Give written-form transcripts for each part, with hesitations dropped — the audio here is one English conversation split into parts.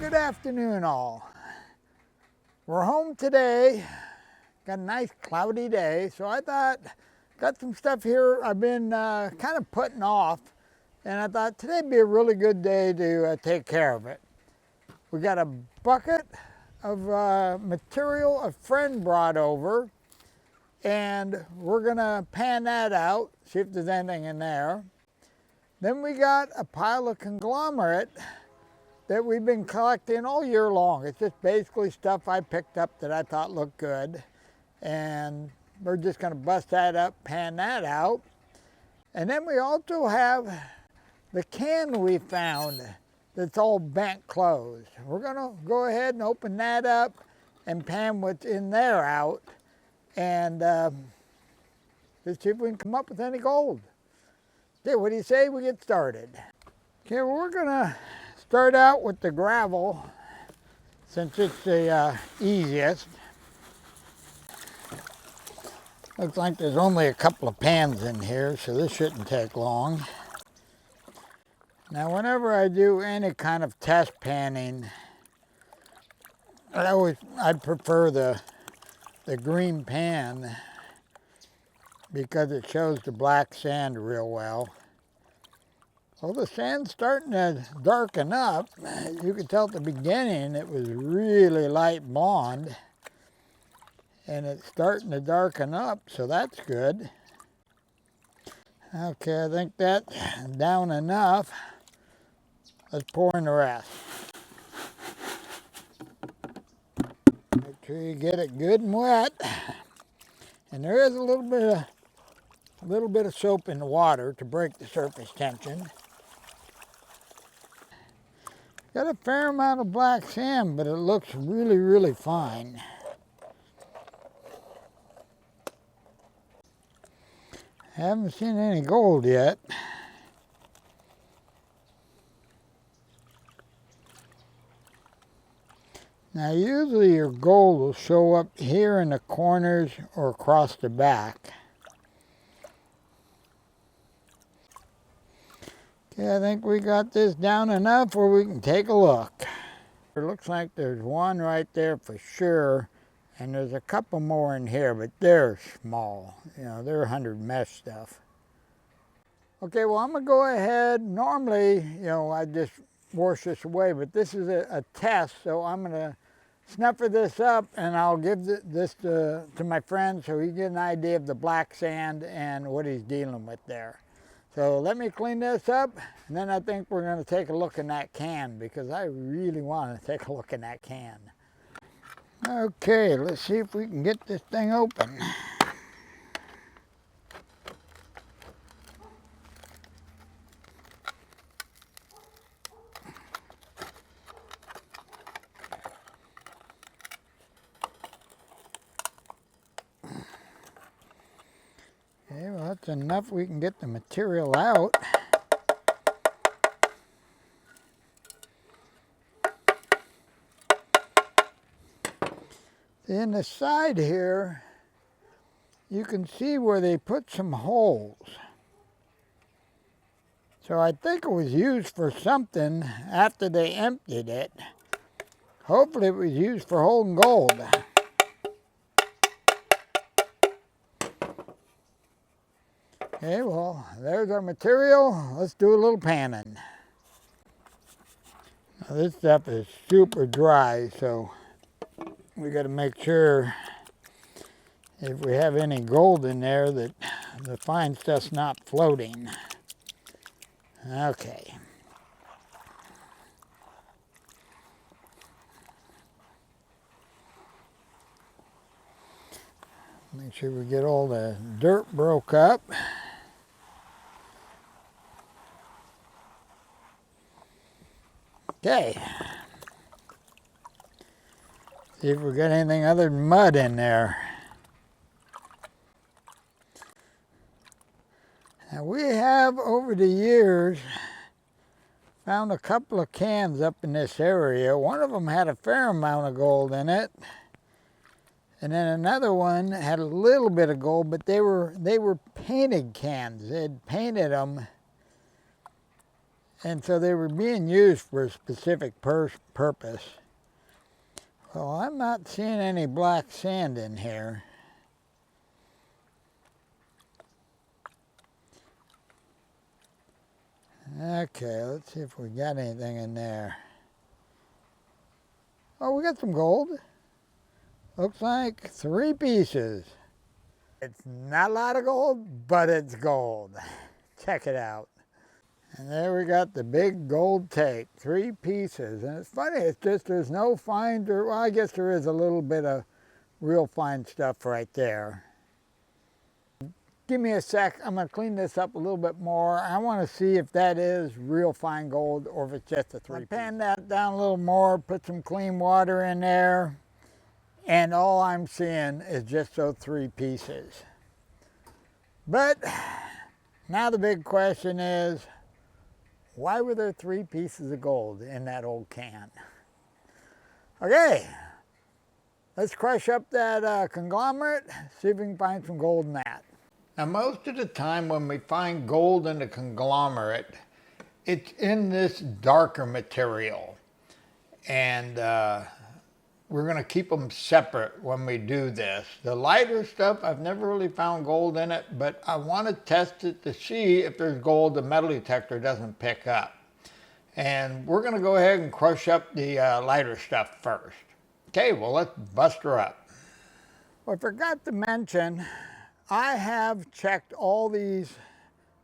Good afternoon all. We're home today. Got a nice cloudy day, so I thought, got some stuff here I've been kind of putting off, and I thought today'd be a really good day to take care of it. We got a bucket of material a friend brought over, and we're gonna pan that out, see if there's anything in there. Then we got a pile of conglomerate that we've been collecting all year long. It's just basically stuff I picked up that I thought looked good. And we're just gonna bust that up, pan that out. And then we also have the can we found that's all bent closed. We're gonna go ahead and open that up and pan what's in there out. And just see if we can come up with any gold. Okay, what do you say we get started? Okay, well, we're gonna start out with the gravel, since it's the easiest. Looks like there's only a couple of pans in here, so this shouldn't take long. Now, whenever I do any kind of test panning, I prefer the green pan because it shows the black sand real well. Well, the sand's starting to darken up. You could tell at the beginning it was really light blonde, and it's starting to darken up, so that's good. Okay, I think that's down enough. Let's pour in the rest. Make sure you get it good and wet. And there is a little bit of soap in the water to break the surface tension. Got a fair amount of black sand, but it looks really, really fine. Haven't seen any gold yet. Now, usually your gold will show up here in the corners or across the back. Okay, I think we got this down enough where we can take a look. It looks like there's one right there for sure, and there's a couple more in here, but they're small. You know, they're 100 mesh stuff. Okay, well, I'm gonna go ahead. Normally, you know, I just wash this away, but this is a test, so I'm gonna snuffer this up, and I'll give this to my friend so he can get an idea of the black sand and what he's dealing with there. So let me clean this up, and then I think we're going to take a look in that can, because I really want to take a look in that can. Okay, let's see if we can get this thing open. Okay, well, that's enough. We can get the material out. In the side here, you can see where they put some holes. So I think it was used for something after they emptied it. Hopefully it was used for holding gold. Okay, well, there's our material. Let's do a little panning. Now, this stuff is super dry, so we got to make sure if we have any gold in there that the fine stuff's not floating. Okay. Make sure we get all the dirt broke up. Okay. See if we got anything other than mud in there. Now, we have over the years found a couple of cans up in this area. One of them had a fair amount of gold in it. And then another one had a little bit of gold, but they were painted cans. They'd painted them And so they were being used for a specific purpose. Well, I'm not seeing any black sand in here. Okay, let's see if we got anything in there. Oh, we got some gold. Looks like 3 pieces. It's not a lot of gold, but it's gold. Check it out. And there we got the big gold take, 3 pieces. And it's funny, it's just there's no fine, well, I guess there is a little bit of real fine stuff right there. Give me a sec, I'm gonna clean this up a little bit more. I wanna see if that is real fine gold or if it's just a 3 piece. Pan that down a little more, put some clean water in there, and all I'm seeing is just those 3 pieces. But now the big question is, why were there 3 pieces of gold in that old can? Okay, let's crush up that conglomerate, see if we can find some gold in that. Now most of the time when we find gold in the conglomerate, it's in this darker material. And we're going to keep them separate when we do this. The lighter stuff, I've never really found gold in it, but I want to test it to see if there's gold the metal detector doesn't pick up. And we're going to go ahead and crush up the lighter stuff first. Okay, well, let's bust her up. Well, I forgot to mention, I have checked all these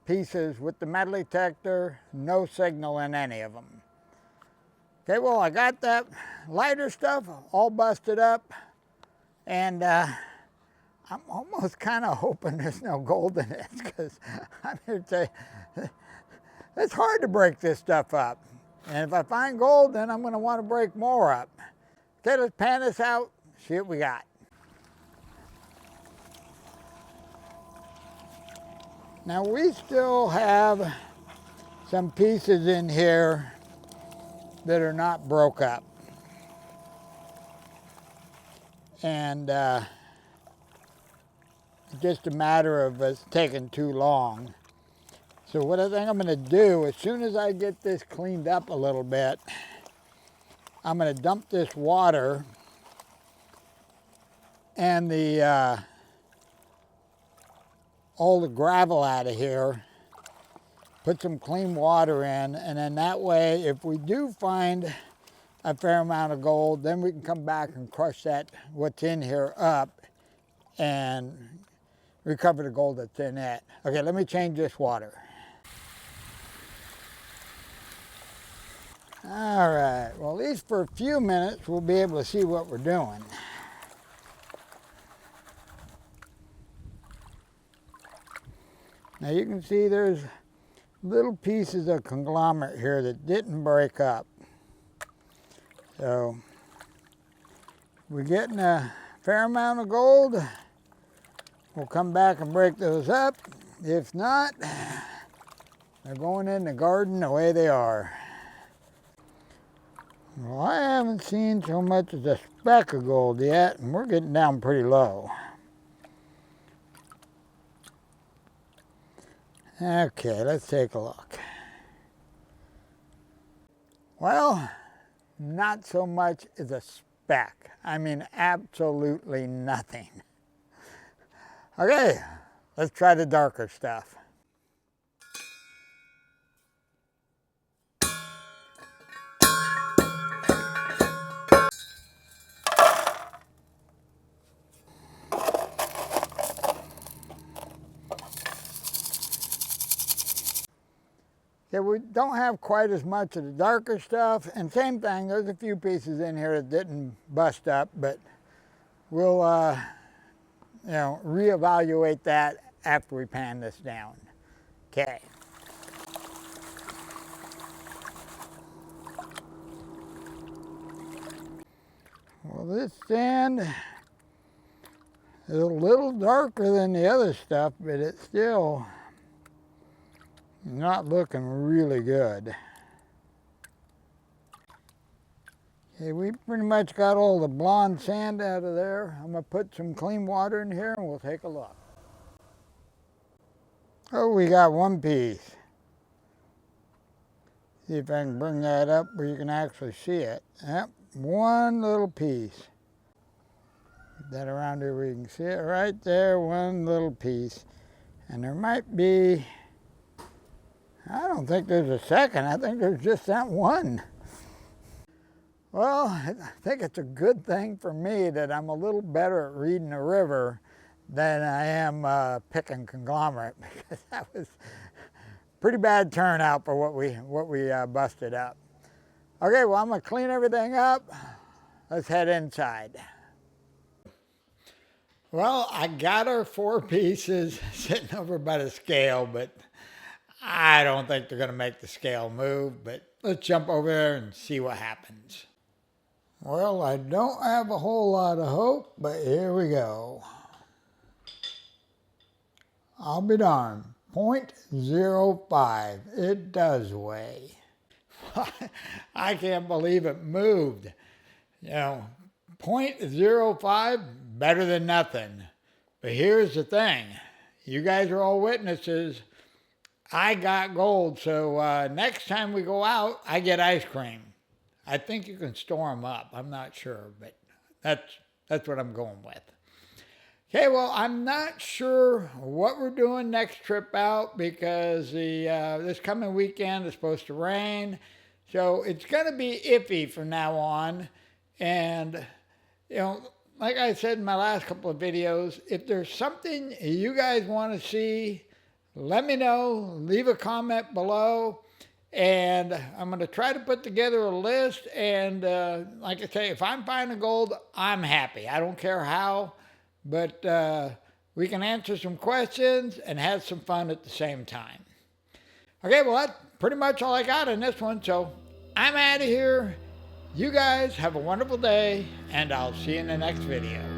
pieces with the metal detector, no signal in any of them. Okay, well, I got that lighter stuff all busted up, and I'm almost kind of hoping there's no gold in it, because I'm here to say, it's hard to break this stuff up. And if I find gold, then I'm going to want to break more up. Okay, let's pan this out, see what we got. Now we still have some pieces in here that are not broke up. And it's just a matter of us taking too long. So what I think I'm going to do, as soon as I get this cleaned up a little bit, I'm going to dump this water and the all the gravel out of here, put some clean water in, and then that way, if we do find a fair amount of gold, then we can come back and crush that, what's in here, up and recover the gold that's in it. Okay, let me change this water. All right, well, at least for a few minutes, we'll be able to see what we're doing. Now you can see there's little pieces of conglomerate here that didn't break up. So we're getting a fair amount of gold. We'll come back and break those up. If not, they're going in the garden the way they are. Well, I haven't seen so much as a speck of gold yet, and we're getting down pretty low. Okay, let's take a look. Well, not so much as a speck. I mean, absolutely nothing. Okay, let's try the darker stuff. Okay, we don't have quite as much of the darker stuff, and same thing, there's a few pieces in here that didn't bust up, but we'll reevaluate that after we pan this down. Okay. Well, this sand is a little darker than the other stuff, but it's still not looking really good. Okay, we pretty much got all the blonde sand out of there. I'm gonna put some clean water in here and we'll take a look. Oh, we got one piece. See if I can bring that up where you can actually see it. Yep, one little piece. Get that around here where you can see it right there, one little piece. And there might be, I don't think there's a second, I think there's just that one. Well, I think it's a good thing for me that I'm a little better at reading a river than I am picking conglomerate, because that was a pretty bad turnout for what we busted up. Okay, well, I'm gonna clean everything up. Let's head inside. Well, I got our 4 pieces sitting over by the scale, but I don't think they're gonna make the scale move, but let's jump over there and see what happens. Well, I don't have a whole lot of hope, but here we go. I'll be darned, 0.05, it does weigh. I can't believe it moved. You know, 0.05, better than nothing. But here's the thing, you guys are all witnesses, I got gold, so next time we go out, I get ice cream. I think you can store them up, I'm not sure, but that's what I'm going with. Okay, well, I'm not sure what we're doing next trip out because this coming weekend is supposed to rain. So it's going to be iffy from now on. And, you know, like I said in my last couple of videos, if there's something you guys want to see, let me know. Leave a comment below. And I'm going to try to put together a list. And like I say, if I'm finding gold, I'm happy. I don't care how. But we can answer some questions and have some fun at the same time. Okay, well, that's pretty much all I got in this one. So I'm out of here. You guys have a wonderful day, and I'll see you in the next video.